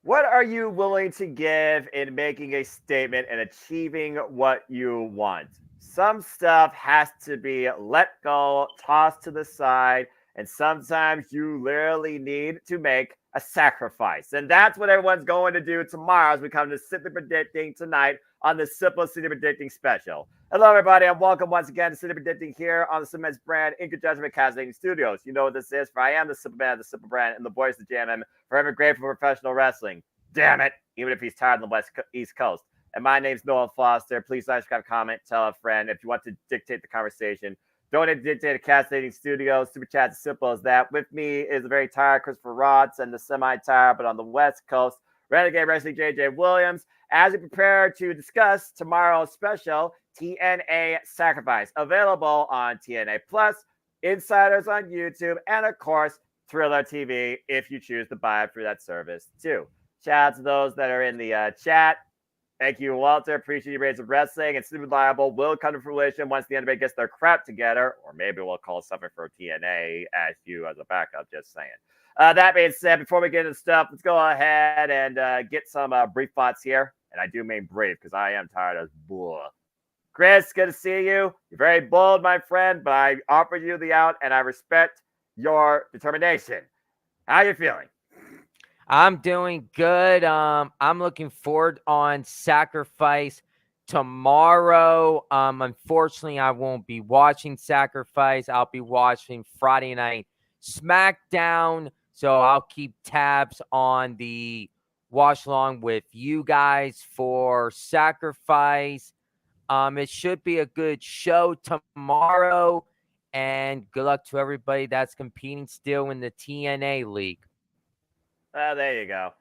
What are you willing to give in making a statement and achieving what you want? Some stuff has to be let go, tossed to the side, and sometimes you literally need to make a sacrifice. And that's what everyone's going to do tomorrow as we come to Simply Predicting tonight on the Simplicity Predicting Special. Hello, everybody, and welcome once again to Simply Predicting here on the Cements brand in conjunction with Casting Studios. You know what this is, for I am the Simple Man, the Simple Brand, and the voice of JMM, forever grateful for professional wrestling. Damn it, even if he's tired on the East Coast. And my name's Noah Foster. Please like, subscribe, comment, tell a friend. If you want to dictate the conversation, donate to Dictate Casting Studios. Super chat as simple as that. With me is the very tired Christopher Rods and the semi-tired, but on the West Coast, Renegade Wrestling JJ Williams, as we prepare to discuss tomorrow's special, TNA Sacrifice, available on TNA Plus, Insiders on YouTube, and of course, Thriller TV if you choose to buy it through that service too. Shout out to those that are in the chat. Thank you, Walter. Appreciate you raising wrestling. And Super Liable will come to fruition once the NBA gets their crap together, or maybe we'll call something for TNA as you as a backup. Just saying. That being said, before we get into stuff, let's go ahead and get some brief thoughts here. And I do mean brief because I am tired as bull. Chris, good to see you. You're very bold, my friend, but I offered you the out, and I respect your determination. How are you feeling? I'm doing good. I'm looking forward on Sacrifice tomorrow. Unfortunately, I won't be watching Sacrifice. I'll be watching Friday Night SmackDown. So I'll keep tabs on the watch along with you guys for Sacrifice. It should be a good show tomorrow. And good luck to everybody that's competing still in the TNA League. There you go.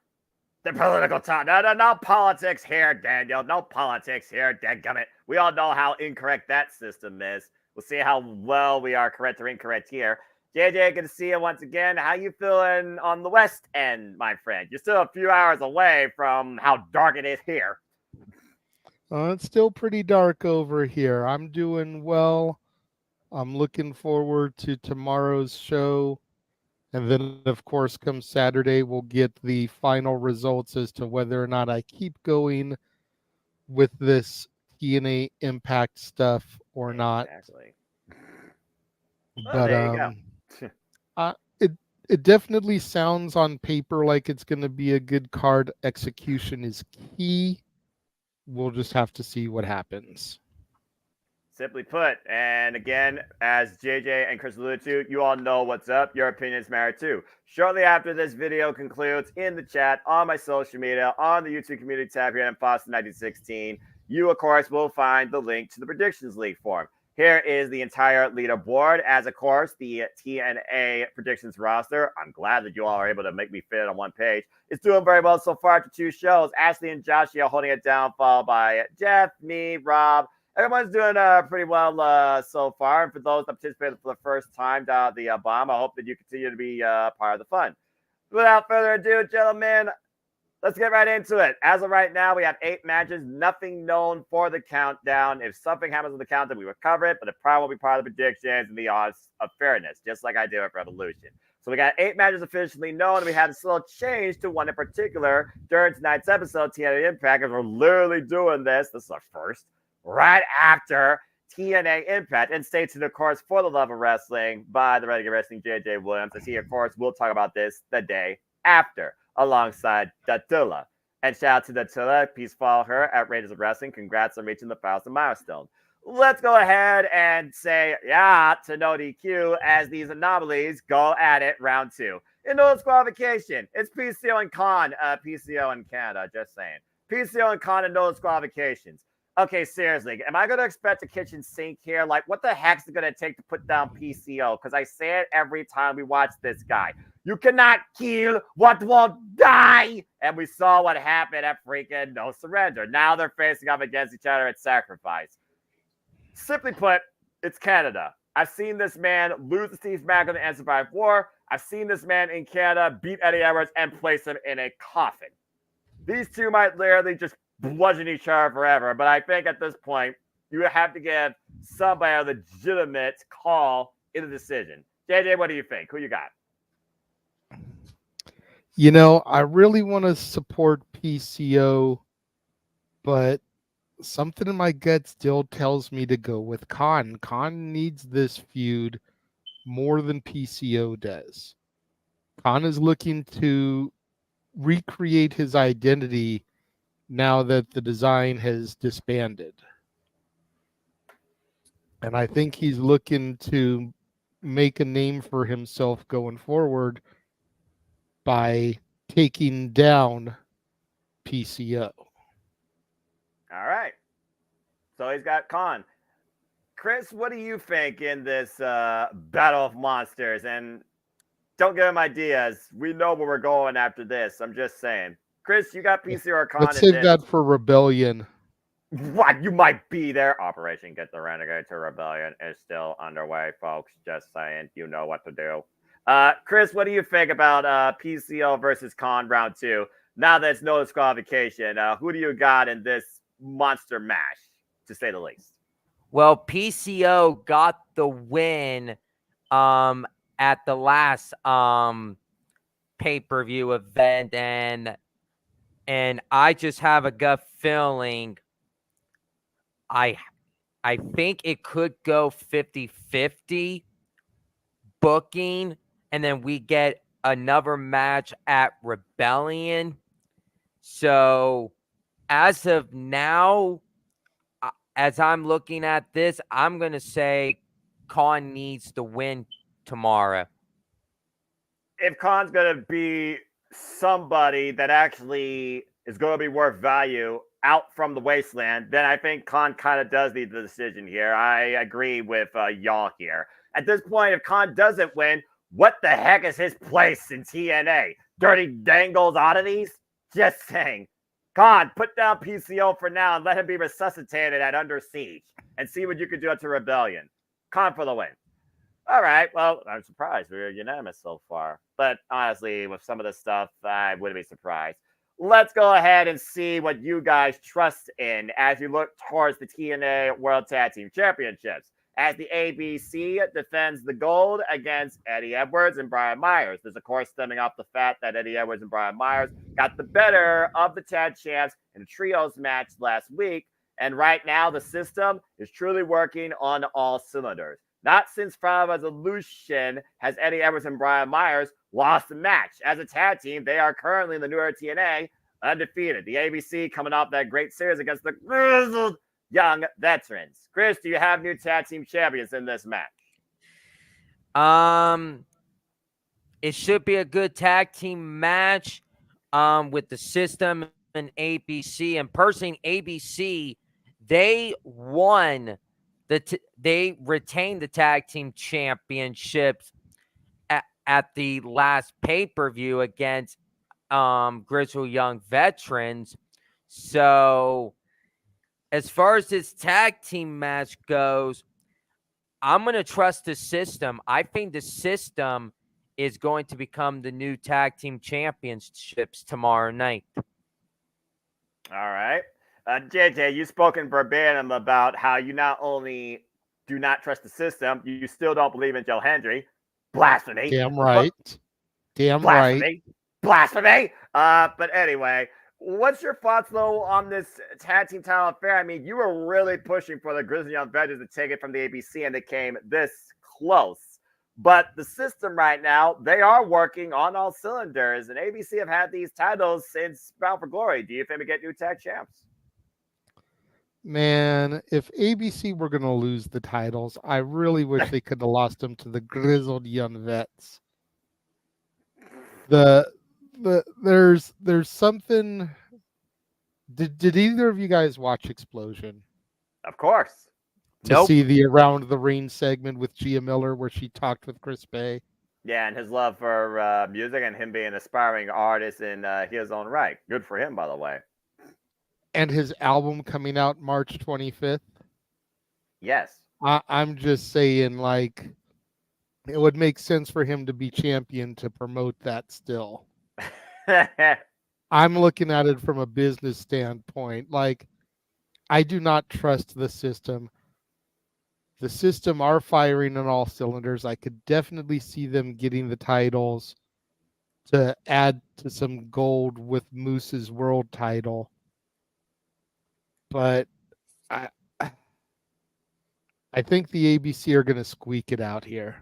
The political talk. No politics here, Daniel. No politics here, dadgummit. We all know how incorrect that system is. We'll see how well we are correct or incorrect here. JJ, good to see you once again. How you feeling on the West End, my friend? You're still a few hours away from how dark it is here. It's still pretty dark over here. I'm doing well. I'm looking forward to tomorrow's show. And then, of course, come Saturday, we'll get the final results as to whether or not I keep going with this TNA Impact stuff or not. Exactly. But there you go. It definitely sounds on paper like it's going to be a good card. Execution is key. We'll just have to see what happens. Simply put, and again, as JJ and Chris alluded to, you all know what's up. Your opinions matter too. Shortly after this video concludes, in the chat, on my social media, on the YouTube community tab here at Foster 1916, you, of course, will find the link to the Predictions League form. Here is the entire leaderboard, as, of course, the TNA predictions roster. I'm glad that you all are able to make me fit on one page. It's doing very well so far after two shows. Ashley and Josh are holding it down, followed by Jeff, me, Rob. Everyone's doing pretty well so far. And for those that participated for the first time down at the bomb, I hope that you continue to be part of the fun. Without further ado, gentlemen, let's get right into it. As of right now, we have 8 matches, nothing known for the countdown. If something happens with the countdown, we will cover it, but it probably won't be part of the predictions and the odds of fairness, just like I do at Revolution. So we got 8 matches officially known, and we had this little change to one in particular during tonight's episode, TNA Impact, because we're literally doing this. This is our first. Right after TNA Impact, and stay tuned, of course, for the love of wrestling by the Renegade Wrestling JJ Williams. As he, of course, will talk about this the day after, alongside Datula. And shout out to Datula. Please follow her at Raiders of Wrestling. Congrats on reaching the 1,000 milestone. Let's go ahead and say yeah to no DQ as these anomalies go at it round 2. In no disqualification, it's PCO and Khan. PCO in Canada, just saying. PCO and Khan and no disqualifications. Okay, seriously, am I going to expect a kitchen sink here? Like, what the heck's it going to take to put down PCO? Because I say it every time we watch this guy. You cannot kill what won't die. And we saw what happened at freaking No Surrender. Now they're facing up against each other at Sacrifice. Simply put, it's Canada. I've seen this man lose to Steve Macklin and survive war. I've seen this man in Canada beat Eddie Edwards and place him in a coffin. These two might literally just bludgeon each other forever, but I think at this point you have to give somebody a legitimate call in the decision. JJ, what do you think? Who you got? You know, I really want to support PCO, but something in my gut still tells me to go with Khan. Khan needs this feud more than PCO does. Khan is looking to recreate his identity now that the design has disbanded. And I think he's looking to make a name for himself going forward by taking down PCO. All right. So he's got Khan. Chris, what do you think in this battle of monsters? And don't give him ideas. We know where we're going after this. I'm just saying. Chris, you got PC or Khan Let's in save this? that for Rebellion. What? You might be there. Operation Get the Renegade to Rebellion is still underway, folks. Just saying. You know what to do. Chris, what do you think about PCO versus Khan round 2? Now that it's no disqualification, who do you got in this monster match, to say the least? Well, PCO got the win at the last pay-per-view event, and I just have a gut feeling I think it could go 50-50 booking, and then we get another match at Rebellion. So as of now, as I'm looking at this, I'm going to say Khan needs to win tomorrow. If Khan's going to be somebody that actually is going to be worth value out from the wasteland, then I think Khan kind of does need the decision here. I agree with y'all here. At this point, if Khan doesn't win, what the heck is his place in TNA? Dirty Dangles Oddities? Just saying. Khan, put down PCO for now and let him be resuscitated at Under Siege and see what you can do to Rebellion. Khan for the win. All right. Well, I'm surprised we were unanimous so far. But honestly, with some of this stuff, I wouldn't be surprised. Let's go ahead and see what you guys trust in as you look towards the TNA World Tag Team Championships. As the ABC defends the gold against Eddie Edwards and Brian Myers. This, of course, stemming off the fact that Eddie Edwards and Brian Myers got the better of the tag champs in a trios match last week. And right now, the system is truly working on all cylinders. Not since Final Resolution has Eddie Edwards and Brian Myers lost a match. As a tag team, they are currently in the newer TNA undefeated. The ABC coming off that great series against the grizzled young veterans. Chris, do you have new tag team champions in this match? It should be a good tag team match with the system and ABC. And personally, ABC, they won they retained the tag team championships at the last pay-per-view against Grizzled Young Veterans. So as far as this tag team match goes, I'm going to trust the system. I think the system is going to become the new tag team championships tomorrow night. All right. JJ, you've spoken verbatim about how you not only do not trust the system, you still don't believe in Joe Hendry. Blasphemy. Damn right. Damn blasphemy. right. Blasphemy. But anyway, what's your thoughts, though, on this tag team title affair? I mean, you were really pushing for the Grizzly Young Veterans to take it from the ABC, and they came this close. But the system right now, they are working on all cylinders, and ABC have had these titles since Bound for Glory. Do you think we get new tag champs? Man, if ABC were going to lose the titles, I really wish they could have lost them to the grizzled young vets. There's something. Did either of you guys watch Explosion? Of course. To see the Around the Ring segment with Gia Miller where she talked with Chris Bay. Yeah, and his love for music and him being an aspiring artist in his own right. Good for him, by the way. And his album coming out March 25th. Yes. I'm just saying, like, it would make sense for him to be champion to promote that still. I'm looking at it from a business standpoint. Like, I do not trust the system. The system are firing on all cylinders. I could definitely see them getting the titles. to add to some gold with Moose's world title. But I think the ABC are going to squeak it out here.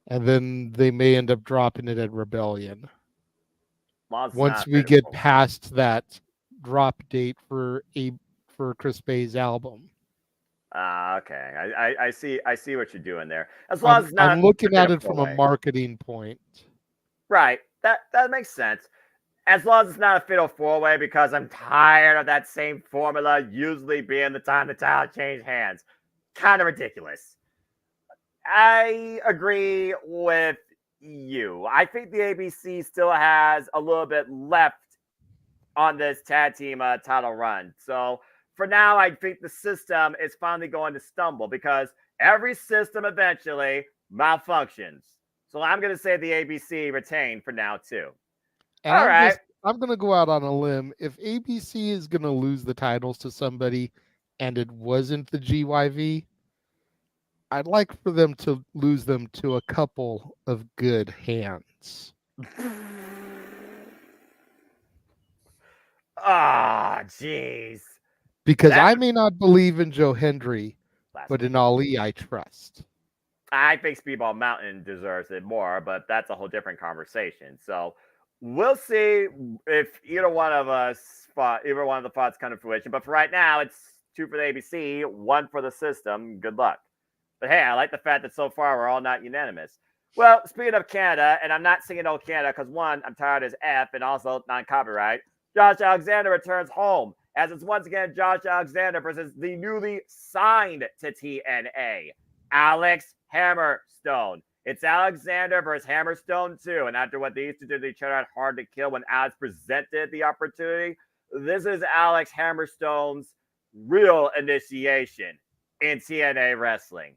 And then they may end up dropping it at Rebellion. Once we get past that drop date for Chris Bay's album. Okay. I see what you're doing there. As long as it's not I'm looking at it from a marketing point. Right. That makes sense. As long as it's not a fatal 4-way, because I'm tired of that same formula usually being the time the title changed hands. Kind of ridiculous. I agree with you. I think the ABC still has a little bit left on this tag team title run. So for now, I think the system is finally going to stumble because every system eventually malfunctions. So I'm going to say the ABC retain for now too. And I'm going to go out on a limb. If ABC is going to lose the titles to somebody and it wasn't the GYV, I'd like for them to lose them to a couple of good hands. Jeez. Because I may not believe in Joe Hendry, but in Ali I trust. I think Speedball Mountain deserves it more, but that's a whole different conversation. So we'll see if either one of the thoughts come to fruition. But for right now, it's 2 for the ABC, 1 for the system. Good luck. But hey, I like the fact that so far we're all not unanimous. Well, speaking of Canada, and I'm not singing old Canada because one, I'm tired as F, and also non-copyright. Josh Alexander returns home as it's once again Josh Alexander versus the newly signed to TNA, Alex Hammerstone. It's Alexander versus Hammerstone too, and after what they used to do to each other at Hard to Kill when Alex presented the opportunity, this is Alex Hammerstone's real initiation in TNA wrestling.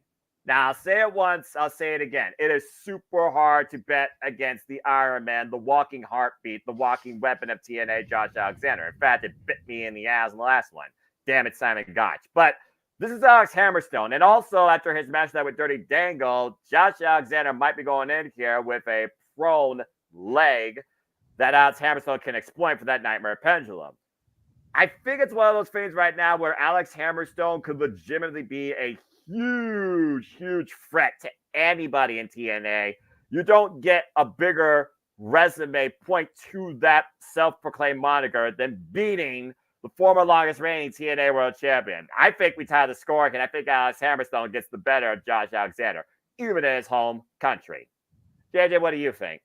Now, I'll say it once, I'll say it again. It is super hard to bet against the Iron Man, the walking heartbeat, the walking weapon of TNA, Josh Alexander. In fact, it bit me in the ass in the last one. Damn it, Simon Gotch. But this is Alex Hammerstone. And also, after his match that with Dirty Dangle, Josh Alexander might be going in here with a prone leg that Alex Hammerstone can exploit for that Nightmare Pendulum. I think it's one of those things right now where Alex Hammerstone could legitimately be a huge threat to anybody in TNA. You don't get a bigger resume point to that self-proclaimed moniker than beating the former longest reigning TNA World Champion. I think we tie the score, and I think Alex Hammerstone gets the better of Josh Alexander, even in his home country. JJ, what do you think?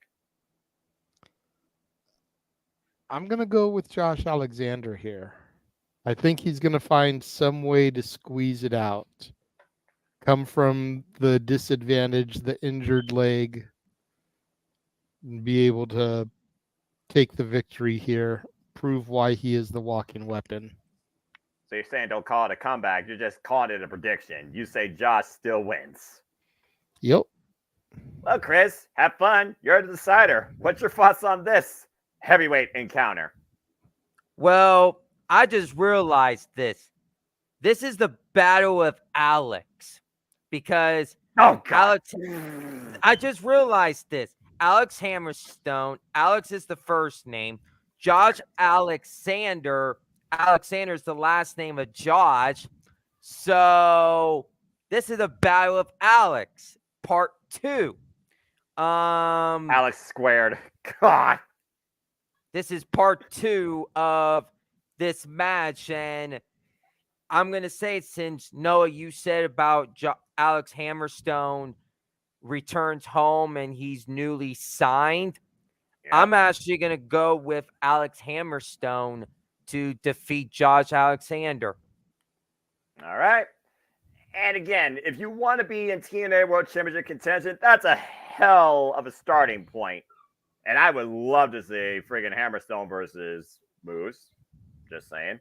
I'm going to go with Josh Alexander here. I think he's going to find some way to squeeze it out. Come from the disadvantage, the injured leg, and be able to take the victory here, prove why he is the walking weapon. So you're saying don't call it a comeback, you're just calling it a prediction. You say Josh still wins. Yep. Well, Chris, have fun. You're the decider. What's your thoughts on this heavyweight encounter? Well, I just realized this. This is the battle of Alex. Because Alex, I just realized this. Alex Hammerstone, Alex is the first name. Josh Alexander is the last name of Josh. So this is a battle of Alex, part 2. Alex squared. God. This is part 2 of this match, and I'm going to say, since Noah, you said about Alex Hammerstone returns home and he's newly signed, I'm actually going to go with Alex Hammerstone to defeat Josh Alexander. All right. And again, if you want to be in TNA World Championship contention, that's a hell of a starting point. And I would love to see friggin' Hammerstone versus Moose. Just saying.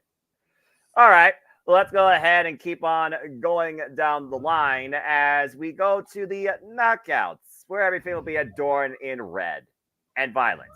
All right. Let's go ahead and keep on going down the line as we go to the knockouts, where everything will be adorned in red and violence.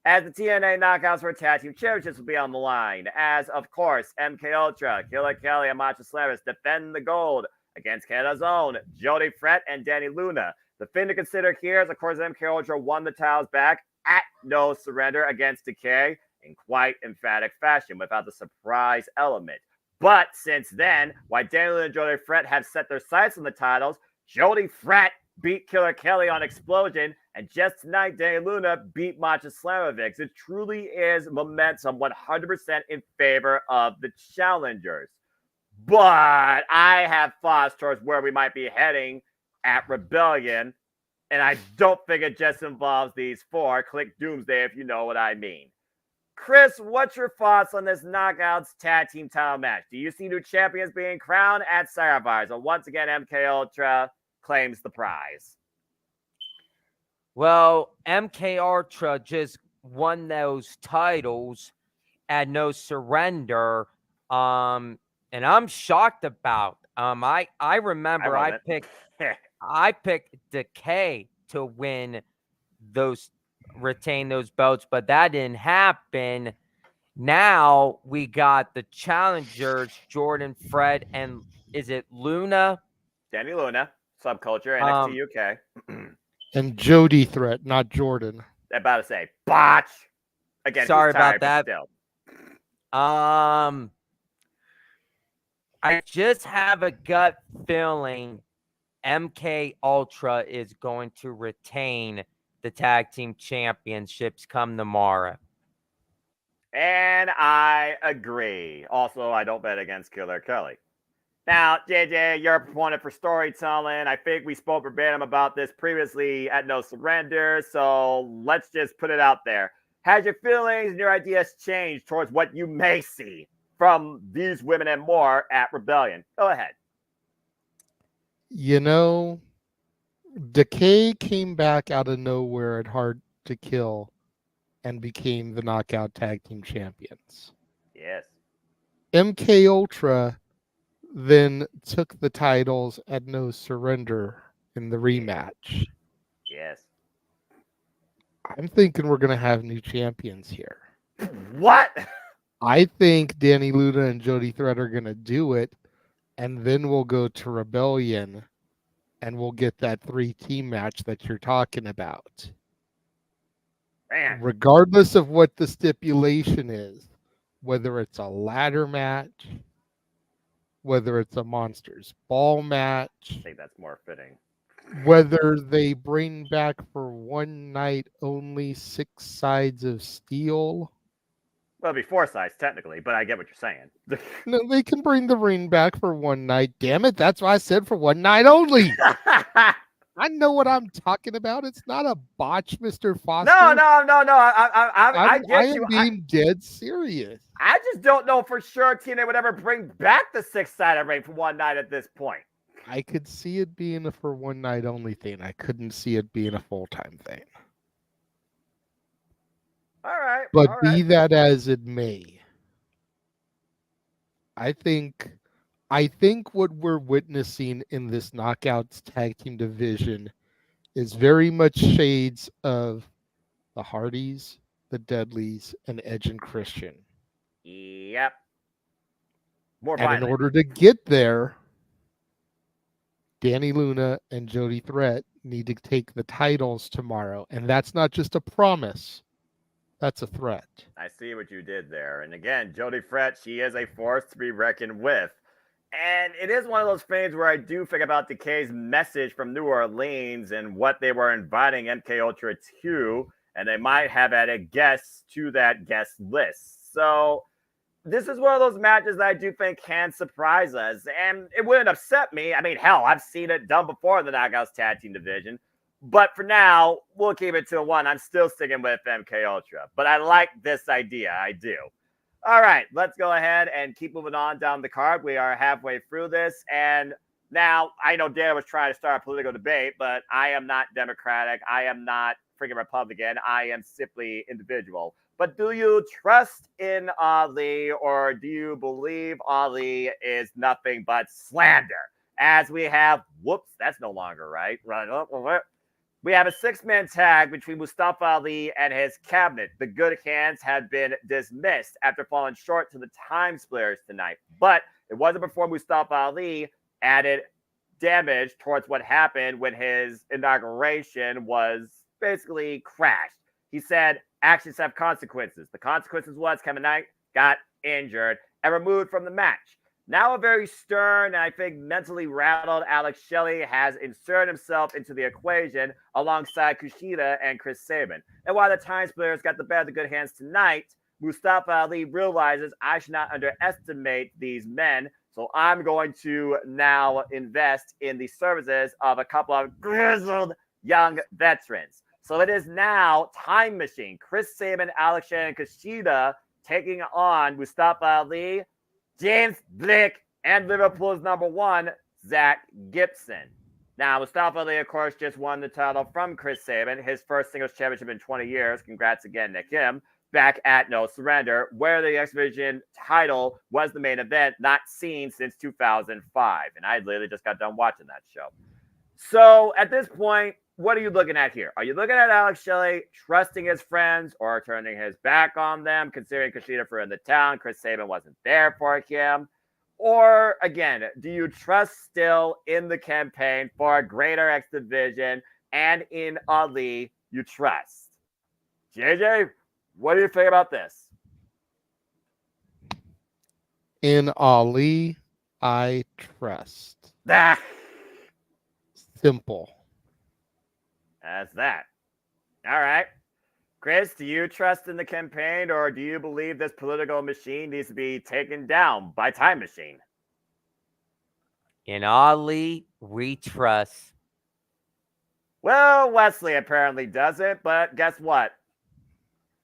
As the TNA knockouts for tag team championships will be on the line, as of course MK Ultra, Killer Kelly, and Macho Slavers defend the gold against Canada's own Jody Fret and Danny Luna. The thing to consider here is, of course, MK Ultra won the titles back at No Surrender against Decay in quite emphatic fashion without the surprise element. But since then, while Daniel and Jody Fret have set their sights on the titles, Jody Fret beat Killer Kelly on Explosion, and just tonight, Daniel Luna beat Macha Slamovic. It truly is momentum 100% in favor of the challengers. But I have thoughts towards where we might be heading at Rebellion, and I don't think it just involves these four. Click Doomsday if you know what I mean. Chris, what's your thoughts on this Knockouts tag team title match? Do you see new champions being crowned at Sacrifice? And once again, MK Ultra claims the prize. Well, MK Ultra just won those titles at No Surrender. And I'm shocked about. I remember I picked Decay to retain those belts, but that didn't happen. Now we got the challengers, Jordan, Fred, and is it Luna? Danny Luna, Subculture, NXT UK. And Jody Threat, not Jordan. About to say botch. Again, sorry tired, about that. Still. I just have a gut feeling MK Ultra is going to retain the tag team championships come tomorrow. And I agree. Also, I don't bet against Killer Kelly. Now, JJ, you're a proponent for storytelling. I think we spoke verbatim about this previously at No Surrender, so let's just put it out there. Has your feelings and your ideas changed towards what you may see from these women and more at Rebellion? Go ahead. You know, Decay came back out of nowhere at Hard to Kill and became the Knockout Tag Team Champions. Yes. MK Ultra then took the titles at No Surrender in the rematch. Yes. I'm thinking we're going to have new champions here. What? I think Danny Luna and Jody Threat are going to do it, and then we'll go to Rebellion, and we'll get that 3-team match that you're talking about. Man. Regardless of what the stipulation is, whether it's a ladder match, whether it's a Monsters Ball match, I think that's more fitting. whether they bring back for one night only 6 sides of steel. Well, it'd be 4 sides technically, but I get what you're saying. No, they can bring the ring back for one night. Damn it, that's why I said for one night only. I know what I'm talking about. It's not a botch, Mr. Foster. No. I get you. I am being dead serious. I just don't know for sure TNA would ever bring back the 6-sided ring for one night at this point. I could see it being a for one night only thing. I couldn't see it being a full-time thing. All right. But all be right. that as it may, I think what we're witnessing in this Knockouts tag team division is very much shades of the Hardys, the Dudleys, and Edge and Christian. Yep. More And violent. in order to get there, Danny Luna and Jody Threat need to take the titles tomorrow. And that's not just a promise. That's a threat. I see what you did there. And again, Jody Fret, she is a force to be reckoned with. And it is one of those things where I do think about Decay's message from New Orleans and what they were inviting MK Ultra to, and they might have added guests to that guest list. So this is one of those matches that I do think can surprise us, and it wouldn't upset me. I mean, hell, I've seen it done before in the Knockouts Tag Team division. But for now, we'll keep it to 1. I'm still sticking with MK Ultra, but I like this idea. I do. All right, let's go ahead and keep moving on down the card. We are halfway through this, and now I know Dan was trying to start a political debate, but I am not Democratic. I am not freaking Republican. I am simply individual. But do you trust in Ali, or do you believe Ali is nothing but slander? As we have, whoops, that's no longer right. We have a 6-man tag between Mustafa Ali and his cabinet. The Good Hands had been dismissed after falling short to the Time Splitters tonight. But it wasn't before Mustafa Ali added damage towards what happened when his inauguration was basically crashed. he said actions have consequences. The consequences was Kevin Knight got injured and removed from the match. Now a very stern and I think mentally rattled Alex Shelley has inserted himself into the equation alongside Kushida and Chris Sabin. And while the Time Splitters got the better of the good hands tonight, Mustafa Ali realizes I should not underestimate these men. So I'm going to now invest in the services of a couple of grizzled young veterans. So it is now Time Machine, Chris Sabin, Alex Shelley, and Kushida taking on Mustafa Ali, James Blake, and Liverpool's number one, Zach Gibson. Now, Mustafa Ali, of course, just won the title from Chris Sabin, his first singles championship in 20 years. Congrats again to him. Back at No Surrender, where the X Division title was the main event, not seen since 2005. And I literally just got done watching that show. So at this point, what are you looking at here? Are you looking at Alex Shelley trusting his friends or turning his back on them, considering Kushida for in the town? Chris Sabin wasn't there for him. Or, again, do you trust still in the campaign for a greater X Division and in Ali you trust? JJ, what do you think about this? In Ali, I trust. Ah, Simple. that's that. All right. Chris, do you trust in the campaign or do you believe this political machine needs to be taken down by Time Machine? In Ali, we trust. Well, Wesley apparently doesn't, but guess what?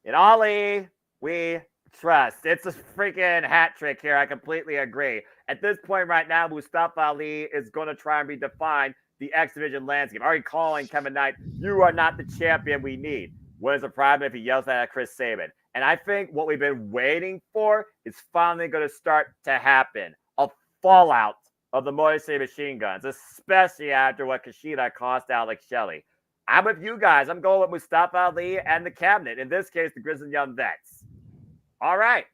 In Ali, we trust. It's a freaking hat trick here. I completely agree. At this point right now, Mustafa Ali is going to try and redefine the X Division landscape. Already calling Kevin Knight, you are not the champion we need. What is the problem if he yells that at Chris Sabin? And I think what we've been waiting for is finally going to start to happen. A fallout of the Motor City Machine Guns, especially after what Kushida cost Alex Shelley. I'm with you guys. I'm going with Mustafa Ali and the cabinet. In this case, the Grizzled Young Vets. All right.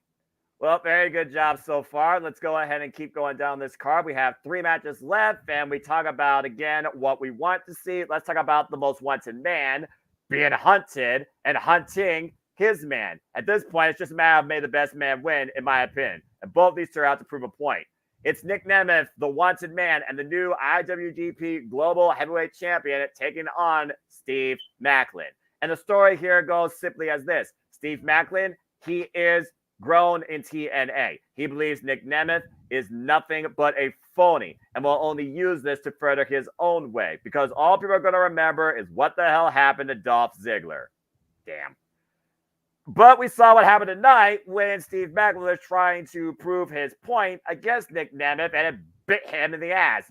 Well, very good job so far. Let's go ahead and keep going down this card. We have 3 matches left, and we talk about, again, what we want to see. Let's talk about the most wanted man being hunted and hunting his man. At this point, it's just a matter of may the best man win, in my opinion. And both these turn out to prove a point. It's Nick Nemeth, the wanted man, and the new IWGP Global Heavyweight Champion taking on Steve Maclin. And the story here goes simply as this. Steve Maclin, he is grown in TNA. He believes Nick Nemeth is nothing but a phony and will only use this to further his own way because all people are going to remember is what the hell happened to Dolph Ziggler. Damn. But we saw what happened tonight when Steve Maclin was trying to prove his point against Nick Nemeth and it bit him in the ass,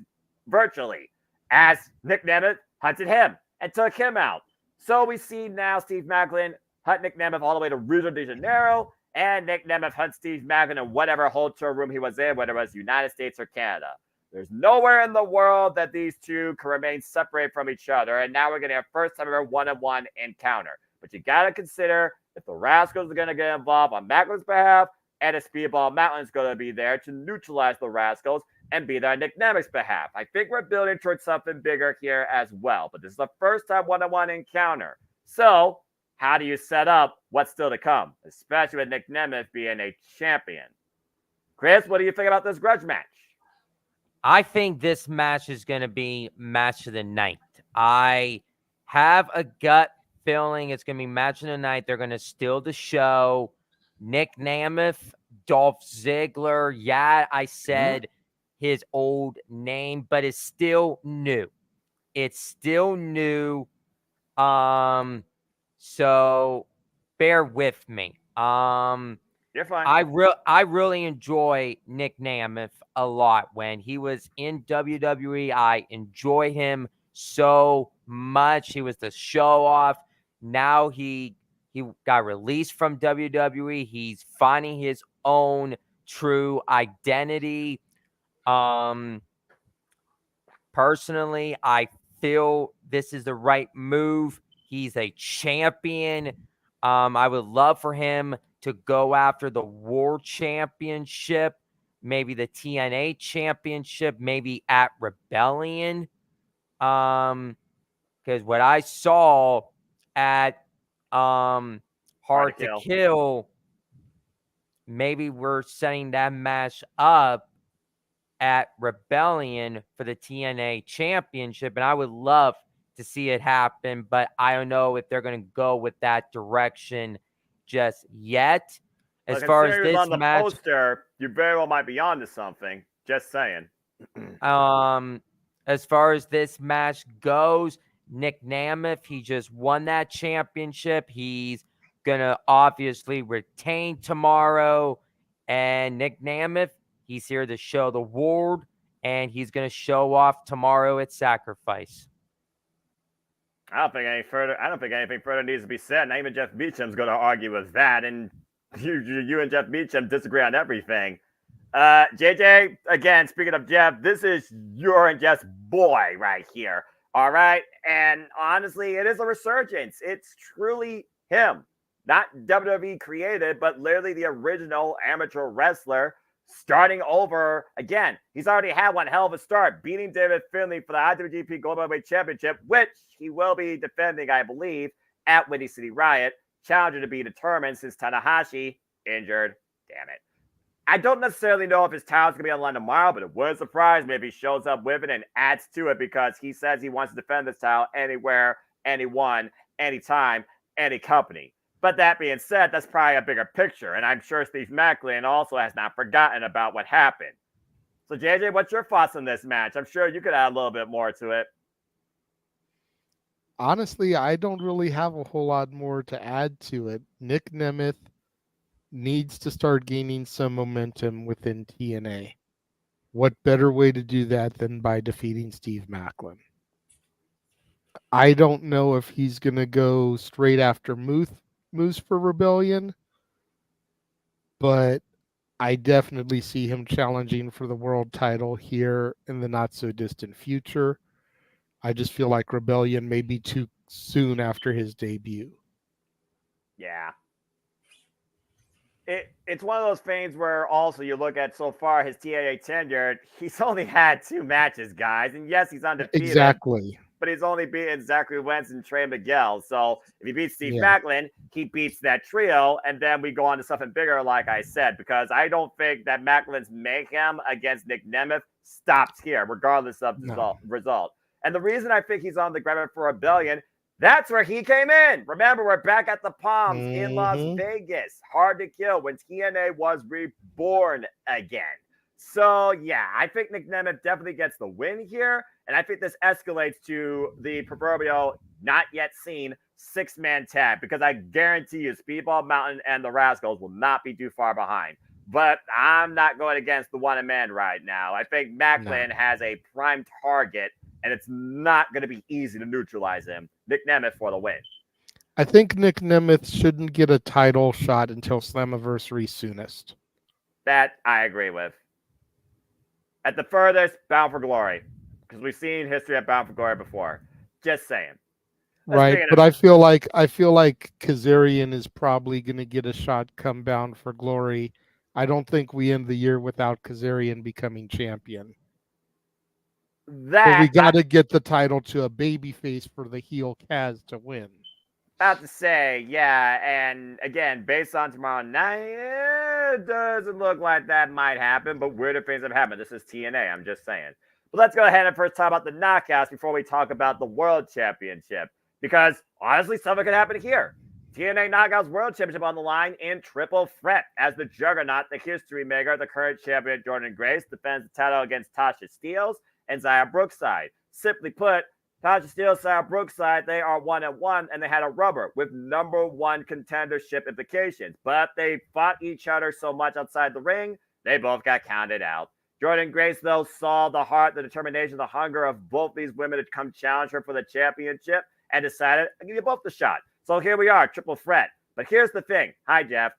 virtually, as Nick Nemeth hunted him and took him out. So we see now Steve Maclin hunt Nick Nemeth all the way to Rio de Janeiro, and Nick Nemeth hunts Steve Maclin in whatever hotel room he was in, whether it was United States or Canada. There's nowhere in the world that these two can remain separated from each other, and now we're getting our first time ever one-on-one encounter. But you got to consider if the Rascals are going to get involved on Macklin's behalf, and if Speedball Mountain's going to be there to neutralize the Rascals and be there on Nick Nemeth's behalf. I think we're building towards something bigger here as well, but this is the first time one-on-one encounter. So how do you set up what's still to come, especially with Nick Nemeth being a champion? Chris, what do you think about this grudge match? I think this match is going to be match of the night. I have a gut feeling it's going to be match of the night. They're going to steal the show. Nick Nemeth, Dolph Ziggler. Yeah, I said his old name, but it's still new. It's still new. So bear with me. You're fine. I really enjoy Nick Nemeth a lot. When he was in WWE, I enjoy him so much. He was the show off. Now he got released from WWE. He's finding his own true identity. Personally, I feel this is the right move. He's a champion. I would love for him to go after the World Championship, maybe the TNA Championship, maybe at Rebellion. Because what I saw at Hard to Kill, maybe we're setting that match up at Rebellion for the TNA Championship, and I would love to see it happen, but I don't know if they're going to go with that direction just yet. As far as this on the match, poster, you very well might be onto something. Just saying. As far as this match goes, Nick Nemeth, he just won that championship. He's gonna obviously retain tomorrow, and Nick Nemeth, he's here to show the world, and he's gonna show off tomorrow at Sacrifice. I don't think anything further needs to be said. Not even Jeff Beecham's going to argue with that, and you and Jeff Beecham disagree on everything. JJ, again, speaking of Jeff, this is your and Jeff's boy right here. All right, and honestly, it is a resurgence. It's truly him, not WWE created, but literally the original amateur wrestler. Starting over again, he's already had one hell of a start, beating David Finlay for the IWGP Global Heavyweight Championship, which he will be defending, I believe, at Windy City Riot. Challenger to be determined since Tanahashi injured. Damn it. I don't necessarily know if his title's going to be on the line tomorrow, but it would surprise me if he shows up with it and adds to it because he says he wants to defend this title anywhere, anyone, anytime, any company. But that being said, that's probably a bigger picture, and I'm sure Steve Macklin also has not forgotten about what happened. So, JJ, what's your thoughts on this match? I'm sure you could add a little bit more to it. Honestly, I don't really have a whole lot more to add to it. Nick Nemeth needs to start gaining some momentum within TNA. What better way to do that than by defeating Steve Macklin? I don't know if he's going to go straight after Moose for Rebellion, but I definitely see him challenging for the world title here in the not so distant future. I just feel like Rebellion may be too soon after his debut. Yeah. It's one of those things where also you look at so far his TNA tenure, he's only had 2 matches, guys. And yes, he's undefeated. Exactly. But he's only beaten Zachary Wentz and Trey Miguel. So if he beats Steve Macklin, he beats that trio. And then we go on to something bigger, like I said, because I don't think that Macklin's mayhem against Nick Nemeth stops here, regardless of the result. And the reason I think he's on the grab for Rebellion, that's where he came in. Remember, we're back at the Palms in Las Vegas. Hard to Kill when TNA was reborn again. So, yeah, I think Nick Nemeth definitely gets the win here. And I think this escalates to the proverbial, not yet seen, 6-man tag. Because I guarantee you, Speedball Mountain and the Rascals will not be too far behind. But I'm not going against the one-man right now. I think Macklin has a prime target. And it's not going to be easy to neutralize him. Nick Nemeth for the win. I think Nick Nemeth shouldn't get a title shot until Slammiversary soonest. That I agree with. At the furthest, Bound for Glory. Because we've seen history at Bound for Glory before. Just saying. Right, but I feel like Kazarian is probably going to get a shot come Bound for Glory. I don't think we end the year without Kazarian becoming champion. But we got to get the title to a babyface for the heel Kaz to win. About to say, yeah, and again, based on tomorrow night, it doesn't look like that might happen, but weirder things have happened. This is TNA, I'm just saying. But let's go ahead and first talk about the knockouts before we talk about the World Championship, because honestly, something could happen here. TNA Knockouts World Championship on the line in triple threat as the Juggernaut, the history maker, the current champion Jordan Grace, defends the title against Tasha Steelz and Xia Brookside. Simply put, Tasha Steelz, Xia Brookside, they are 1-1, and they had a rubber with #1 contendership implications. But they fought each other so much outside the ring, they both got counted out. Jordan Grace, though, saw the heart, the determination, the hunger of both these women to come challenge her for the championship and decided, I'll give you both the shot. So here we are, triple threat. But here's the thing. Hi, Jeff.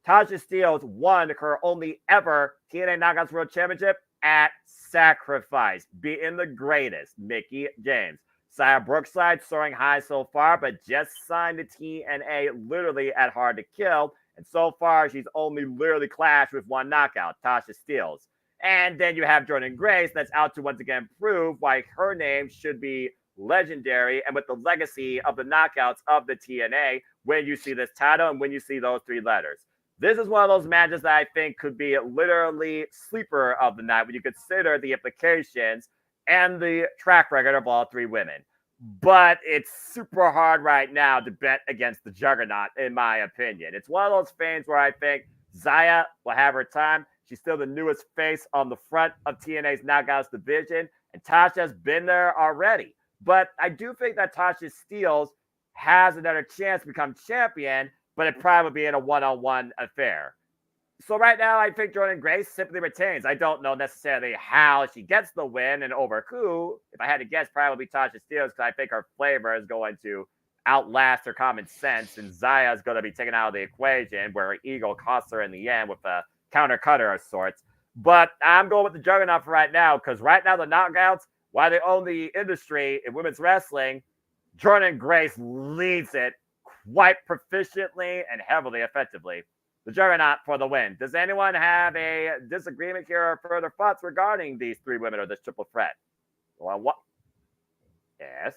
Tasha Steelz won her only ever TNA Knockouts World Championship at Sacrifice, beating the greatest, Mickie James. Xia Brookside soaring high so far, but just signed to TNA literally at Hard to Kill. And so far, she's only literally clashed with one knockout, Tasha Steelz. And then you have Jordan Grace that's out to once again prove why her name should be legendary and with the legacy of the knockouts of the TNA, when you see this title and when you see those 3 letters. This is one of those matches that I think could be literally sleeper of the night when you consider the implications and the track record of all 3 women. But it's super hard right now to bet against the Juggernaut, in my opinion. It's one of those things where I think Zaya will have her time. She's still the newest face on the front of TNA's Knockouts division, and Tasha's been there already. But I do think that Tasha Steelz has another chance to become champion, but it probably would be in a one-on-one affair. So right now, I think Jordynne Grace simply retains. I don't know necessarily how she gets the win and over who. If I had to guess, probably would be Tasha Steelz, because I think her flavor is going to outlast her common sense, and Zaya is going to be taken out of the equation, where her ego costs her in the end with a counter cutter of sorts. But I'm going with the Juggernaut for right now, because right now the Knockouts, while they own the industry in women's wrestling, Jordynne Grace leads it quite proficiently and heavily effectively. The Juggernaut for the win. Does anyone have a disagreement here or further thoughts regarding these 3 women or this triple threat? Well, what? Yes.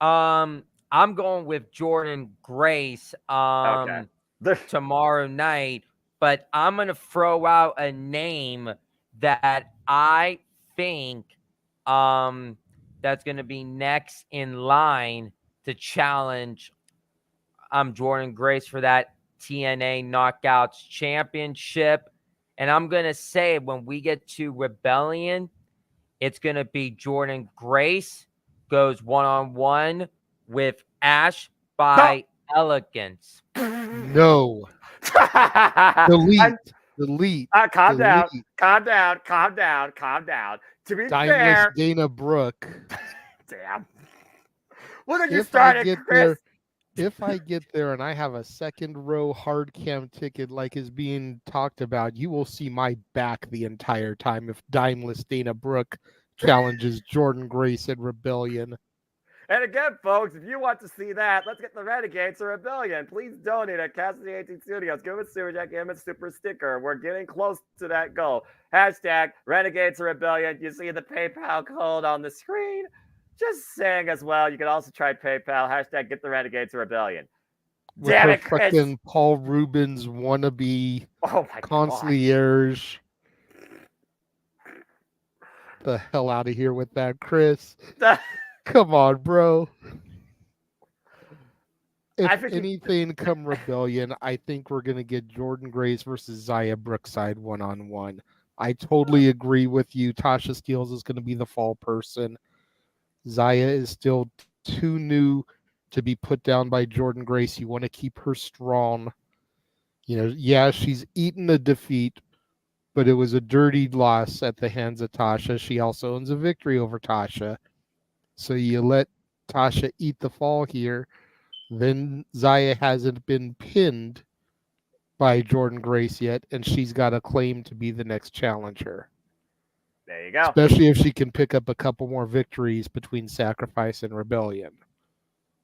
I'm going with Jordynne Grace Okay. tomorrow night, but I'm gonna throw out a name that I think that's gonna be next in line to challenge Jordynne Grace for that TNA Knockouts Championship. And I'm gonna say when we get to Rebellion, it's gonna be Jordynne Grace goes one-on-one with Ash by Elegance. No. Delete. Calm down. delete. Calm down. Calm down. Calm down. To be Timeless fair, Dana Brooke. damn. Look at you If I started, get Chris. If I get there and I have a second row hard cam ticket like is being talked about, you will see my back the entire time if Timeless Dana Brooke challenges Jordynne Grace at Rebellion. And again, folks, if you want to see that, let's get the Renegades or Rebellion. Please donate at Cassidy 18 Studios. Give him a super jack, give him a super sticker. We're getting close to that goal. Hashtag Renegades or Rebellion. You see the PayPal code on the screen. Just saying as well. You can also try PayPal. Hashtag Get the Renegades or Rebellion. With Damn her it, Chris. fucking Paul Rubens wannabe concierge. The hell out of here with that, Chris. Come on, bro. If anything come Rebellion, I think we're going to get Jordynne Grace versus Zaya Brookside one-on-one. I totally agree with you. Tasha Steelz is going to be the fall person. Zaya is still too new to be put down by Jordynne Grace. You want to keep her strong. Yeah, she's eaten a defeat, but it was a dirty loss at the hands of Tasha. She also owns a victory over Tasha. So you let Tasha eat the fall here. Then Zaya hasn't been pinned by Jordynne Grace yet, and she's got a claim to be the next challenger. There you go. Especially if she can pick up a couple more victories between Sacrifice and Rebellion.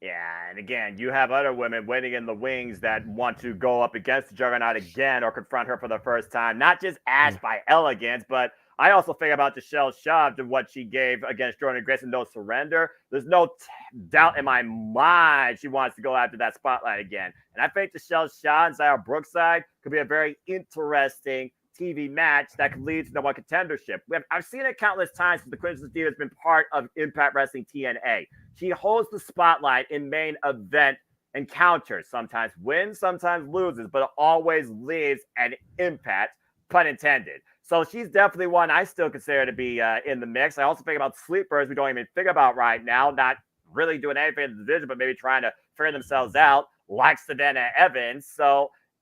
Yeah, and again, you have other women waiting in the wings that want to go up against the Juggernaut again or confront her for the first time. Not just Ash by Elegance, but I also think about Michelle Shaw and what she gave against Jordynne Grace and No Surrender. There's no doubt in my mind she wants to go after that spotlight again. And I think Michelle Shaw and Zaya Brookside could be a very interesting TV match that could lead to the one contendership. I've seen it countless times since the Crimson Steel has been part of Impact Wrestling TNA. She holds the spotlight in main event encounters. Sometimes wins, sometimes loses, but it always leaves an impact, pun intended. So she's definitely one I still consider to be in the mix. I also think about sleepers we don't even think about right now, not really doing anything in the division, but maybe trying to figure themselves out, like Savannah Evans.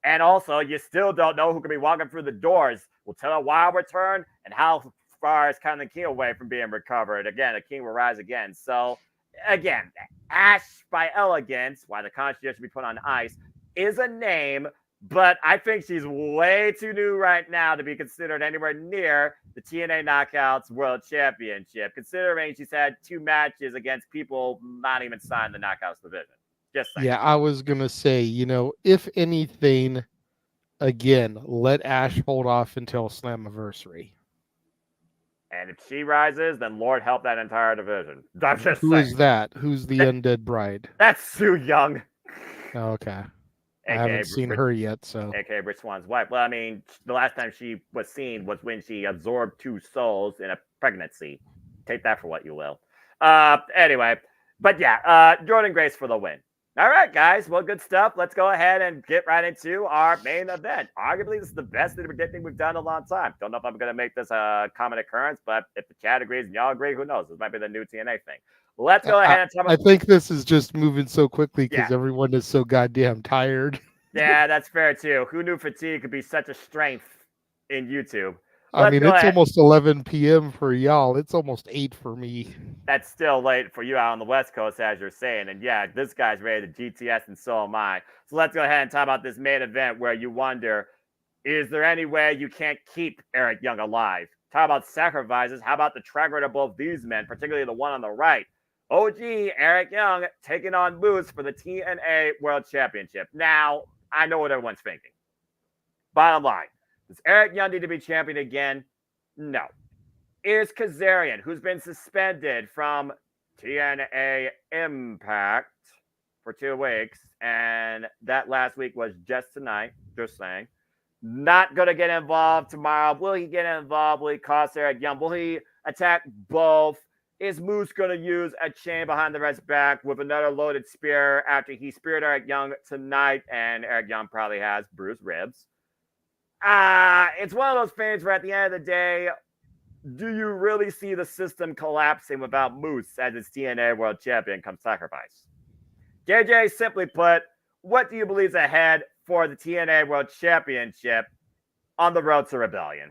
And also, you still don't know who could be walking through the doors. We'll tell a wild return and how far is Conlon King away from being recovered. Again, the King will rise again. So, again, Ash by Elegance, why the concierge should be put on ice, is a name, but I think she's way too new right now to be considered anywhere near the TNA Knockouts World Championship, considering she's had 2 matches against people not even signed the Knockouts division. Just saying. Yeah, I was going to say, if anything, again, let Ash hold off until Slammiversary. And if she rises, then Lord help that entire division. I'm just Who saying. is that? Who's the Undead Bride? That's Sue Young. Okay. I aka haven't seen her yet, so aka Rich Swan's wife. Well, I mean, the last time she was seen was when she absorbed 2 souls in a pregnancy. Take that for what you will. Anyway, but yeah, Jordan Grace for the win. All right, guys. Well, good stuff. Let's go ahead and get right into our main event. Arguably, this is the best predicting we've done in a long time. Don't know if I'm going to make this a common occurrence, but if the chat agrees and y'all agree, who knows? This might be the new TNA thing. Let's go ahead and talk I about. think this is just moving so quickly Yeah. because everyone is so goddamn tired. Yeah, that's fair too. Who knew fatigue could be such a strength in YouTube? I Let's mean, go it's ahead. almost 11 p.m. for y'all. It's almost 8 for me. That's still late for you out on the West Coast, as you're saying. And yeah, this guy's ready to GTS, and so am I. So let's go ahead and talk about this main event where you wonder, is there any way you can't keep Eric Young alive? Talk about sacrifices. How about the track record of both these men, particularly the one on the right? OG Eric Young taking on Moose for the TNA World Championship. Now, I know what everyone's thinking. Bottom line, does Eric Young need to be champion again? No. Is Kazarian, who's been suspended from TNA Impact for 2 weeks, and that last week was just tonight, just saying, not going to get involved tomorrow. Will he get involved? Will he cost Eric Young? Will he attack both? Is Moose going to use a chain behind the red's back with another loaded spear after he speared Eric Young tonight, and Eric Young probably has bruised ribs? It's one of those things where at the end of the day, do you really see the system collapsing without Moose as its TNA World Champion come sacrifice? JJ, simply put, what do you believe is ahead for the TNA World Championship on the road to Rebellion?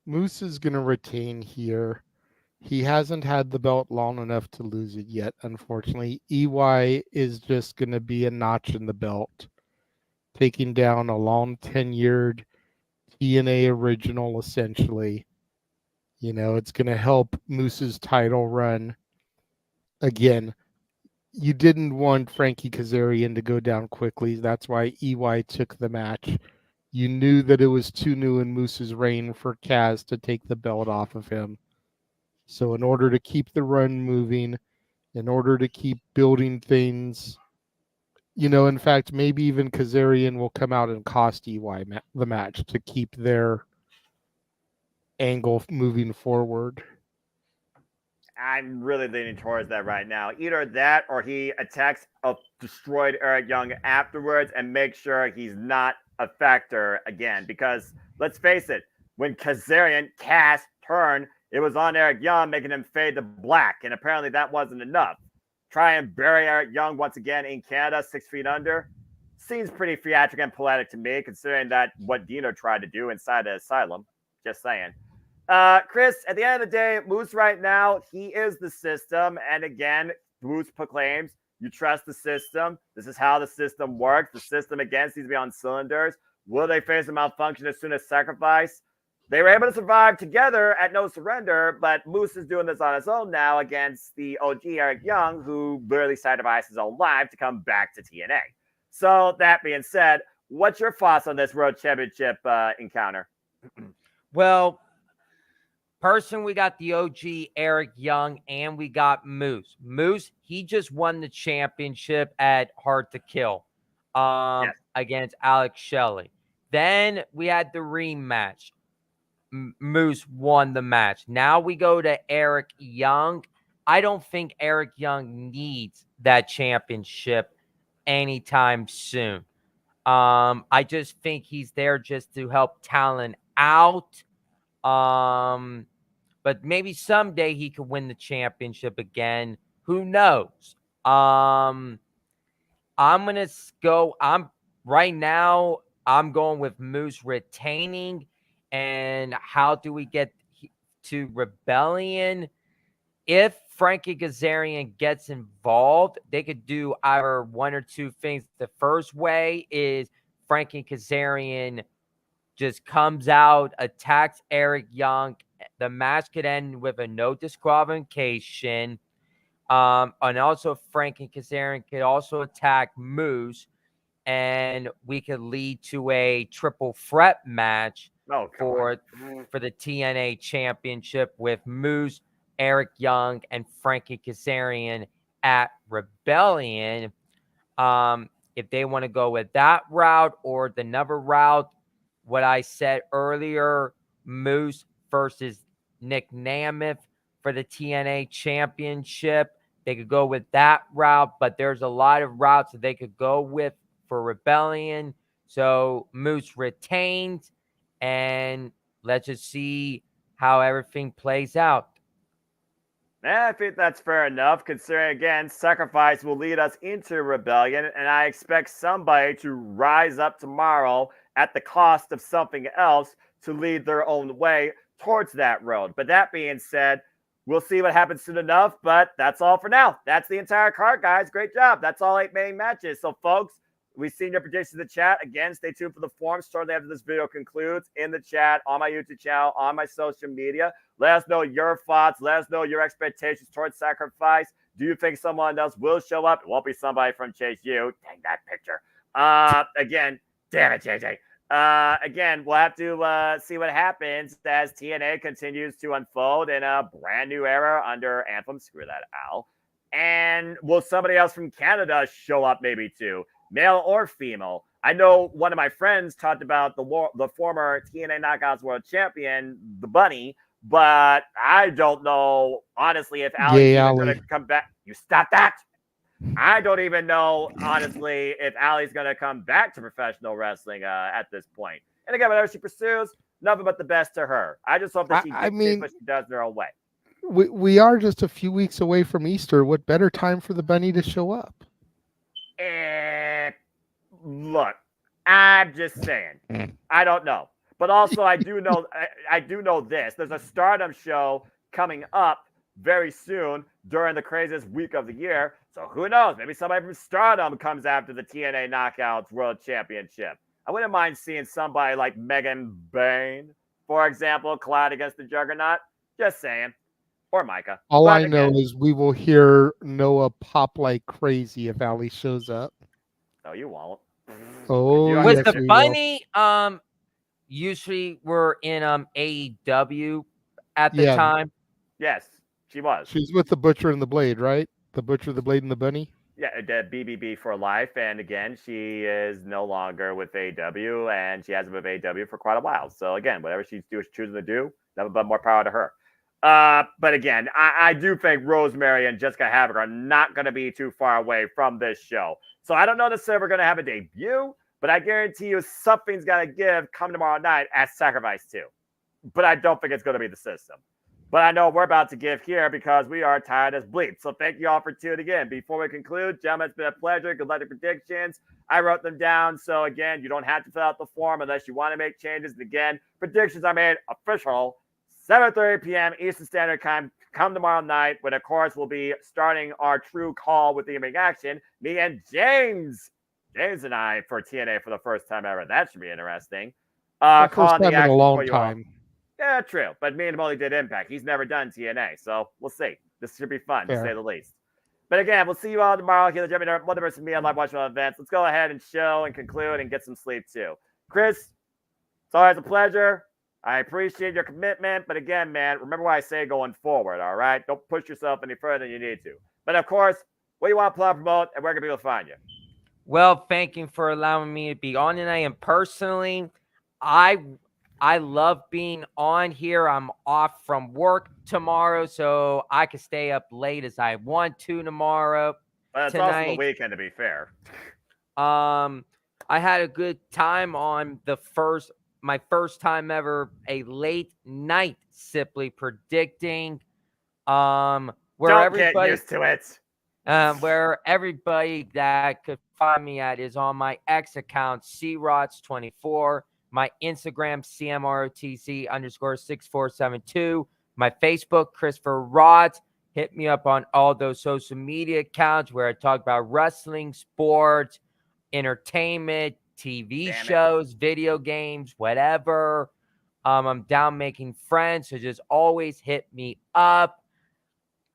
Moose is going to retain here. He hasn't had the belt long enough to lose it yet, unfortunately. EY is just going to be a notch in the belt, taking down a long tenured TNA original, essentially. You know, it's going to help Moose's title run. Again, you didn't want Frankie Kazarian to go down quickly. That's why EY took the match. You knew that it was too new in Moose's reign for Kaz to take the belt off of him. So in order to keep the run moving, in order to keep building things, you know, in fact, maybe even Kazarian will come out and cost EY the match to keep their angle moving forward. I'm really leaning towards that right now. Either that or he attacks a destroyed Eric Young afterwards and makes sure he's not a factor again. Because let's face it, when Kazarian cast turn, it was on Eric Young, making him fade to black. And apparently that wasn't enough. Try and bury Eric Young once again in Canada, 6 feet under. Seems pretty theatrical and poetic to me, considering that what Dino tried to do inside the asylum. Just saying. Chris, at the end of the day, Moose right now, he is the system. And again, Moose proclaims, you trust the system. This is how the system works. The system, again, seems to be on cylinders. Will they face a malfunction as soon as sacrifice? They were able to survive together at No Surrender, but Moose is doing this on his own now against the OG Eric Young, who literally sacrificed his own life to come back to TNA. So that being said, what's your thoughts on this World Championship encounter? Well, person, we got the OG Eric Young and we got Moose. Moose, he just won the championship at Hard to Kill Yes. against Alex Shelley. Then we had the rematch. Moose won the match. Now we go to Eric Young. I don't think Eric Young needs that championship anytime soon. I just think he's there just to help talent out. But maybe someday he could win the championship again. Who knows? I'm gonna go. Right now. I'm going with Moose retaining. And how do we get to Rebellion? If Frankie Kazarian gets involved, they could do either one or two things. The first way is Frankie Kazarian just comes out, attacks Eric Young. The match could end with a no disqualification. And also Frankie Kazarian could also attack Moose. And we could lead to a triple threat match for the TNA championship with Moose, Eric Young, and Frankie Kazarian at Rebellion. If they want to go with that route or the number route, what I said earlier, Moose versus Nick Namath for the TNA championship. They could go with that route, but there's a lot of routes that they could go with for Rebellion. So Moose retains, and let's just see how everything plays out. I think that's fair enough, considering, again, sacrifice will lead us into rebellion, and I expect somebody to rise up tomorrow at the cost of something else to lead their own way towards that road. But that being said, we'll see what happens soon enough, but that's all for now. That's the entire card, guys. Great job. That's all 8 main matches. So, folks, we've seen your predictions in the chat. Again, stay tuned for the forums shortly after this video concludes in the chat, on my YouTube channel, on my social media. Let us know your thoughts. Let us know your expectations towards sacrifice. Do you think someone else will show up? It won't be somebody from Chase U. Dang that picture. Again, damn it, JJ. Again, we'll have to see what happens as TNA continues to unfold in a brand new era under Anthem. Screw that, Al. And will somebody else from Canada show up maybe too? Male or female? I know one of my friends talked about the former TNA Knockouts World Champion, the Bunny, but I don't know, honestly, if Ali's even going to come back. You stop that! I don't even know, honestly, if Ali's going to come back to professional wrestling at this point. And again, whatever she pursues, nothing but the best to her. I just hope that she gets what she does in her own way. We are just a few weeks away from Easter. What better time for the Bunny to show up? Look, I'm just saying. I don't know. But also, I do know this. There's a Stardom show coming up very soon during the craziest week of the year. So who knows? Maybe somebody from Stardom comes after the TNA Knockouts World Championship. I wouldn't mind seeing somebody like Megan Bayne, for example, collide against the Juggernaut. Just saying. Or Micah. All I know is we will hear Noah pop like crazy if Ali shows up. No, you won't. Oh, was yes, the Bunny usually were in AEW at the time? Yes, she was. She's with the Butcher and the Blade, right? The Butcher, the Blade, and the Bunny? Yeah, BBB for life. And again, she is no longer with AEW, and she hasn't been with AEW for quite a while. So again, whatever she's choosing to do, nothing but more power to her. But again, I do think Rosemary and Jessica Havoc are not going to be too far away from this show. So I don't know necessarily we're going to have a debut, but I guarantee you something's got to give come tomorrow night at Sacrifice 2. But I don't think it's going to be the system. But I know we're about to give here because we are tired as bleep. So thank you all for tuning in. Before we conclude, gentlemen, it's been a pleasure. Good luck to predictions. I wrote them down. So again, you don't have to fill out the form unless you want to make changes. And again, predictions are made official 7:30 p.m. Eastern Standard Time. Come tomorrow night, when of course we'll be starting our true call with the in-ring action. Me and James and I for TNA for the first time ever. That should be interesting. First time in a long time. Yeah, true. But me and him only did Impact. He's never done TNA, so we'll see. This should be fun, to say the least. But again, we'll see you all tomorrow here at the Jimmy One versus me on Live Watch Events. Let's go ahead and show and conclude and get some sleep too. Chris, it's always a pleasure. I appreciate your commitment. But again, man, remember what I say going forward, all right? Don't push yourself any further than you need to. But of course, what do you want to plug, promote, and where can people find you? Well, thank you for allowing me to be on tonight. And personally, I love being on here. I'm off from work tomorrow, so I can stay up late as I want to tomorrow. But it's also the weekend, to be fair. I had a good time on my first time ever, a late night Simply Predicting. Don't get used to it. Where everybody that could find me at is on my X account, CROTS24. My Instagram, CMROTC_6472. My Facebook, Christopher Rods. Hit me up on all those social media accounts where I talk about wrestling, sports, entertainment, TV shows, video games, whatever. I'm down making friends, so just always hit me up.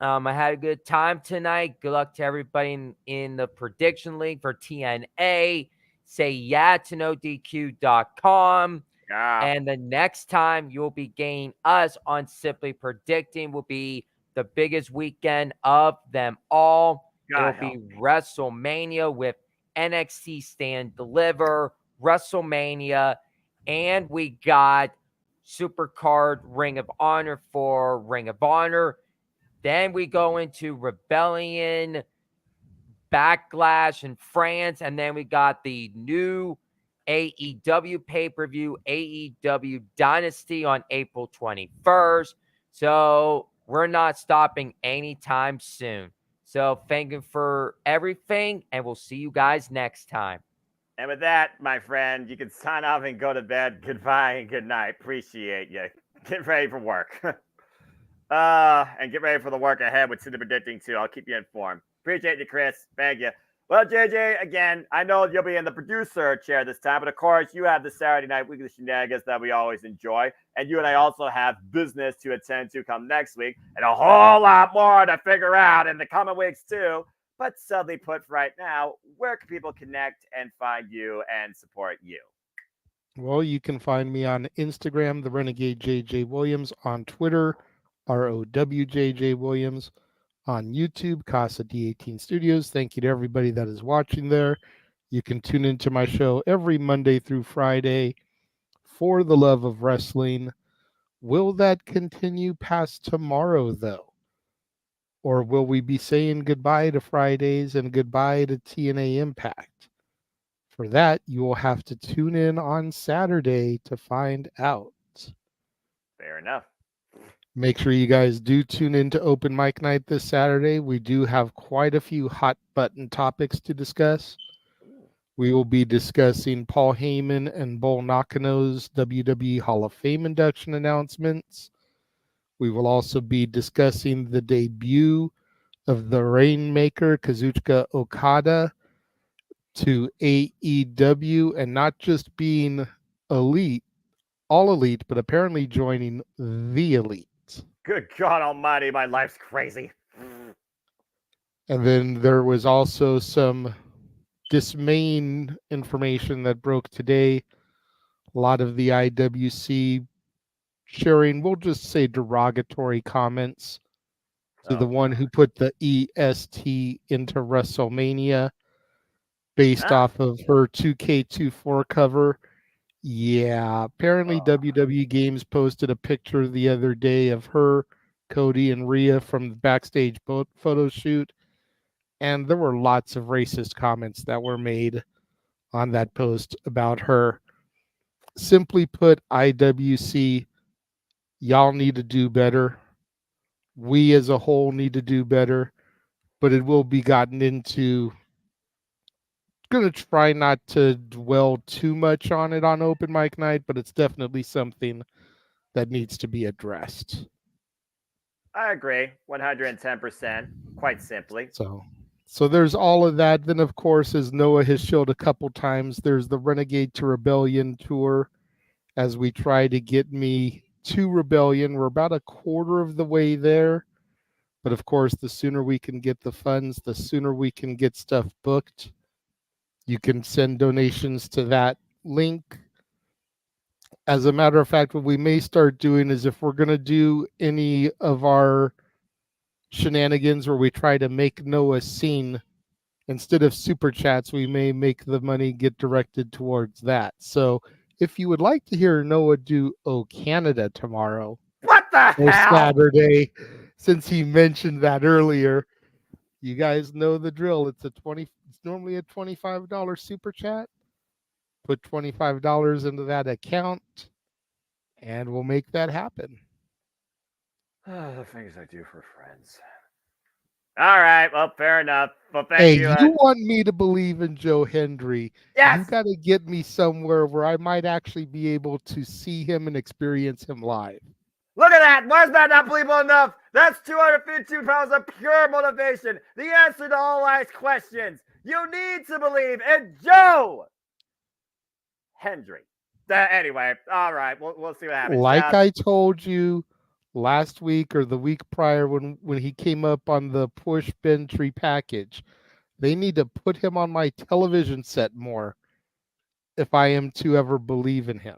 I had a good time tonight. Good luck to everybody in the prediction league for TNA. Say yeah to NoDQ.com. Yeah. And the next time you'll be getting us on Simply Predicting will be the biggest weekend of them all. It'll be WrestleMania with NXT Stand Deliver, WrestleMania, and we got Supercard Ring of Honor for Ring of Honor. Then we go into Rebellion, Backlash in France, and then we got the new AEW pay-per-view, AEW Dynasty on April 21st. So we're not stopping anytime soon. So thank you for everything, and we'll see you guys next time. And with that, my friend, you can sign off and go to bed. Goodbye and good night. Appreciate you. Get ready for work. And get ready for the work ahead with Cindy predicting too. I'll keep you informed. Appreciate you, Chris. Thank you. Well, JJ, again, I know you'll be in the producer chair this time, but of course, you have the Saturday night weekly shenanigans that we always enjoy. And you and I also have business to attend to come next week, and a whole lot more to figure out in the coming weeks, too. But sadly put for right now, where can people connect and find you and support you? Well, you can find me on Instagram, the Renegade JJ Williams, on Twitter, ROWJJ Williams, on YouTube, Casa D18 Studios. Thank you to everybody that is watching there. You can tune into my show every Monday through Friday for the love of wrestling. Will that continue past tomorrow, though? Or will we be saying goodbye to Fridays and goodbye to TNA Impact? For that, you will have to tune in on Saturday to find out. Fair enough. Make sure you guys do tune into Open Mic Night this Saturday. We do have quite a few hot button topics to discuss. We will be discussing Paul Heyman and Bull Nakano's WWE Hall of Fame induction announcements. We will also be discussing the debut of the Rainmaker Kazuchika Okada to AEW, and not just being elite, all elite, but apparently joining the elite. Good God Almighty, my life's crazy. And then there was also some dismaying information that broke today. A lot of the IWC sharing, we'll just say, derogatory comments to the one who put the EST into WrestleMania based off of her 2K24 cover. Yeah, apparently WWE Games posted a picture the other day of her, Cody, and Rhea from the backstage photo shoot, and there were lots of racist comments that were made on that post about her. Simply put, IWC, y'all need to do better. We as a whole need to do better, but it will be gotten into. Going to try not to dwell too much on it on Open Mic Night, but it's definitely something that needs to be addressed. I agree, 110%, quite simply. So there's all of that. Then, of course, as Noah has showed a couple times, there's the Renegade to Rebellion tour as we try to get me to Rebellion. We're about a quarter of the way there. But, of course, the sooner we can get the funds, the sooner we can get stuff booked. You can send donations to that link. As a matter of fact, what we may start doing is if we're going to do any of our shenanigans where we try to make Noah seen, instead of super chats, we may make the money get directed towards that. So if you would like to hear Noah do Oh Canada tomorrow, what the or hell? Saturday, since he mentioned that earlier, you guys know the drill. It's normally a $25 super chat. Put $25 into that account, and we'll make that happen. The things I do for friends. All right, well, fair enough. Well, thank hey, you. You want me to believe in Joe Hendry? Yes. You got to get me somewhere where I might actually be able to see him and experience him live. Look at that. Why is that not believable enough? That's 252 pounds of pure motivation. The answer to all life's questions. You need to believe in Joe Hendry. Anyway, all right. We'll see what happens. Like I told you last week or the week prior when he came up on the Push Bentry package, they need to put him on my television set more if I am to ever believe in him.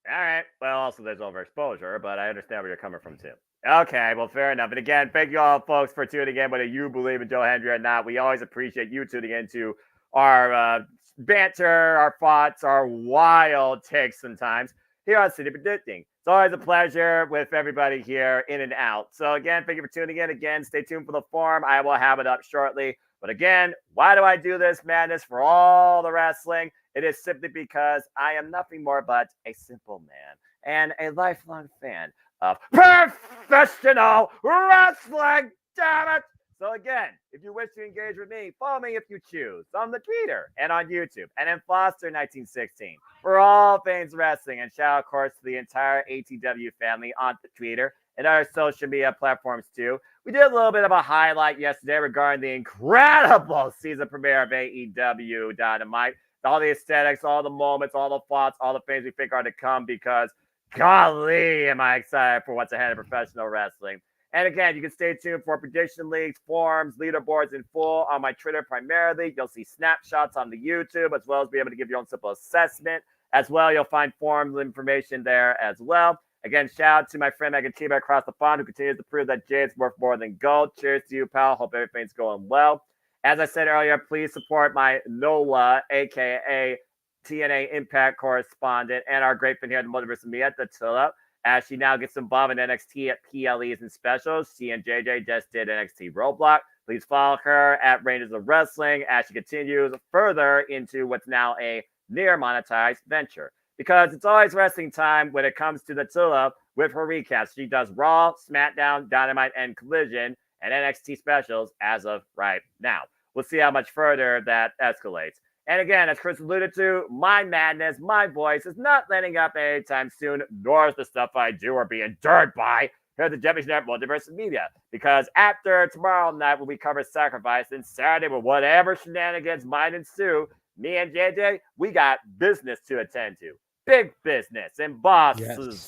All right. Well, also there's overexposure, but I understand where you're coming from too. Okay, well, fair enough. And again, thank you all, folks, for tuning in. Whether you believe in Joe Hendry or not, we always appreciate you tuning into our banter, our thoughts, our wild takes sometimes here on City Predicting. It's always a pleasure with everybody here in and out. So again, thank you for tuning in. Again, stay tuned for the forum. I will have it up shortly. But again, why do I do this madness for all the wrestling? It is simply because I am nothing more but a simple man and a lifelong fan of professional wrestling. Damn it! So again, if you wish to engage with me, follow me if you choose on the Twitter and on YouTube and in Foster1916 for all things wrestling. And shout out, of course, to the entire ATW family on the Twitter and our social media platforms too. We did a little bit of a highlight yesterday regarding the incredible season premiere of AEW Dynamite. All the aesthetics, all the moments, all the thoughts, all the things we think are to come because golly, am I excited for what's ahead of professional wrestling. And again, you can stay tuned for prediction leagues, forums, leaderboards in full on my Twitter primarily. You'll see snapshots on the YouTube, as well as be able to give your own simple assessment. As well, you'll find forums information there as well. Again, shout out to my friend Megan Tiba across the pond, who continues to prove that Jade's worth more than gold. Cheers to you, pal. Hope everything's going well. As I said earlier, please support my NOLA, a.k.a. TNA Impact correspondent, and our great friend here at the Multiverse of Mia, the Tilla, as she now gets involved in NXT at PLEs and specials. She and JJ just did NXT Roadblock. Please follow her at Rangers of Wrestling as she continues further into what's now a near monetized venture. Because it's always wrestling time when it comes to the Tilla with her recaps. She does Raw, SmackDown, Dynamite, and Collision, and NXT specials as of right now. We'll see how much further that escalates. And again, as Chris alluded to, my madness, my voice is not letting up anytime soon, nor is the stuff I do or be endured by here at the Championship Multiverse of Media. Because after tomorrow night, when we cover Sacrifice, and Saturday, with whatever shenanigans might ensue, me and JJ, we got business to attend to. Big business and bosses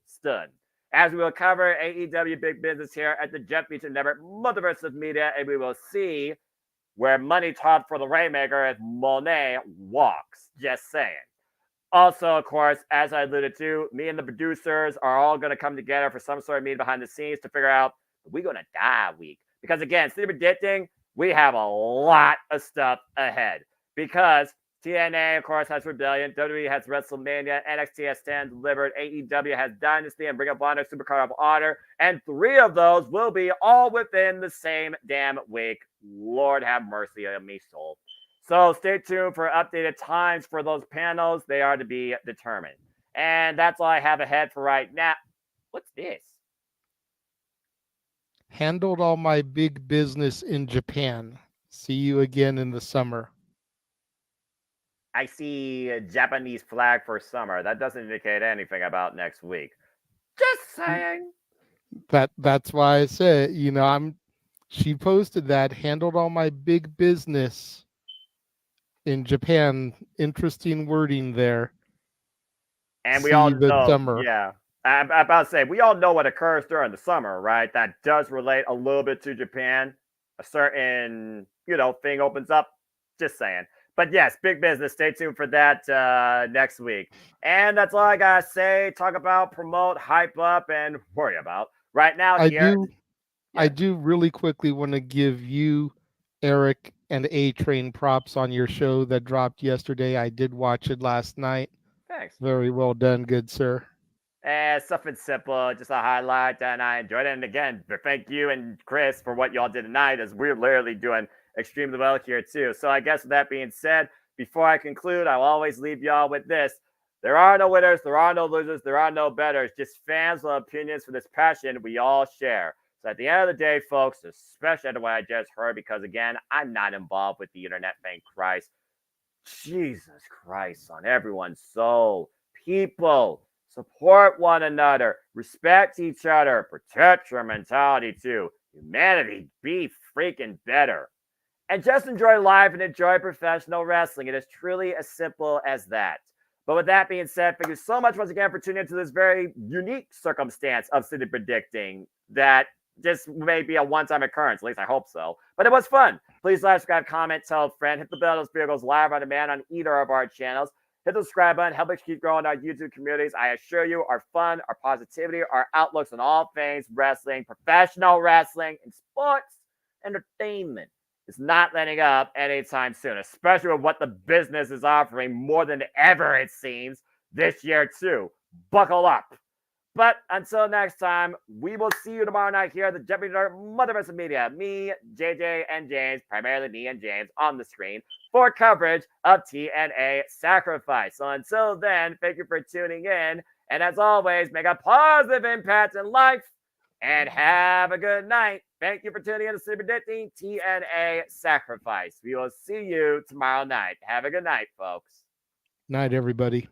stun. As we will cover AEW Big Business here at the Championship Network Multiverse of Media, and we will see where money talked for the Rainmaker as Monet walks. Just saying. Also, of course, as I alluded to, me and the producers are all going to come together for some sort of meeting behind the scenes to figure out, are we going to die week? Because again, City Predicting, we have a lot of stuff ahead. Because TNA, of course, has Rebellion, WWE has WrestleMania, NXT has Stand Delivered, AEW has Dynasty and Ring of Honor, Supercard of Honor, and 3 of those will be all within the same damn week. Lord have mercy on me, soul. So stay tuned for updated times for those panels. They are to be determined. And that's all I have ahead for right now. What's this? Handled all my big business in Japan. See you again in the summer. I see a Japanese flag for summer. That doesn't indicate anything about next week. Just saying. That's why I said, she posted that, handled all my big business in Japan. Interesting wording there. And we See all you this know, summer. yeah. I'm about to say, we all know what occurs during the summer, right? That does relate a little bit to Japan. A certain, thing opens up. Just saying. But yes, big business. Stay tuned for that next week. And that's all I got to say. Talk about, promote, hype up, and worry about. Right now, I do really quickly want to give you, Eric, and A-Train props on your show that dropped yesterday. I did watch it last night. Thanks. Very well done, good sir. Something simple, just a highlight, and I enjoyed it. And again, thank you and Chris for what y'all did tonight, as we're literally doing extremely well here too. So I guess with that being said, before I conclude, I'll always leave y'all with this. There are no winners, there are no losers, there are no betters, just fans with opinions for this passion we all share. So at the end of the day, folks, especially after what I just heard, because again, I'm not involved with the internet, thank Christ. Jesus Christ on everyone's soul. People, support one another, respect each other, protect your mentality too. Humanity, be freaking better. And just enjoy life and enjoy professional wrestling. It is truly as simple as that. But with that being said, thank you so much once again for tuning into this very unique circumstance of City Predicting that this may be a one-time occurrence. At least I hope so. But it was fun. Please like, subscribe, comment, tell a friend. Hit the bell. Those video goes live on demand on either of our channels. Hit the subscribe button. Help us keep growing our YouTube communities. I assure you, our fun, our positivity, our outlooks on all things wrestling, professional wrestling, and sports entertainment is not letting up anytime soon, especially with what the business is offering more than ever, it seems, this year too. Buckle up. But until next time, we will see you tomorrow night here at the Jeopardy Mother Wrestling Media. Me, JJ, and James, primarily me and James, on the screen for coverage of TNA Sacrifice. So until then, thank you for tuning in. And as always, make a positive impact in life and have a good night. Thank you for tuning in to Super Predicting TNA Sacrifice. We will see you tomorrow night. Have a good night, folks. Night, everybody.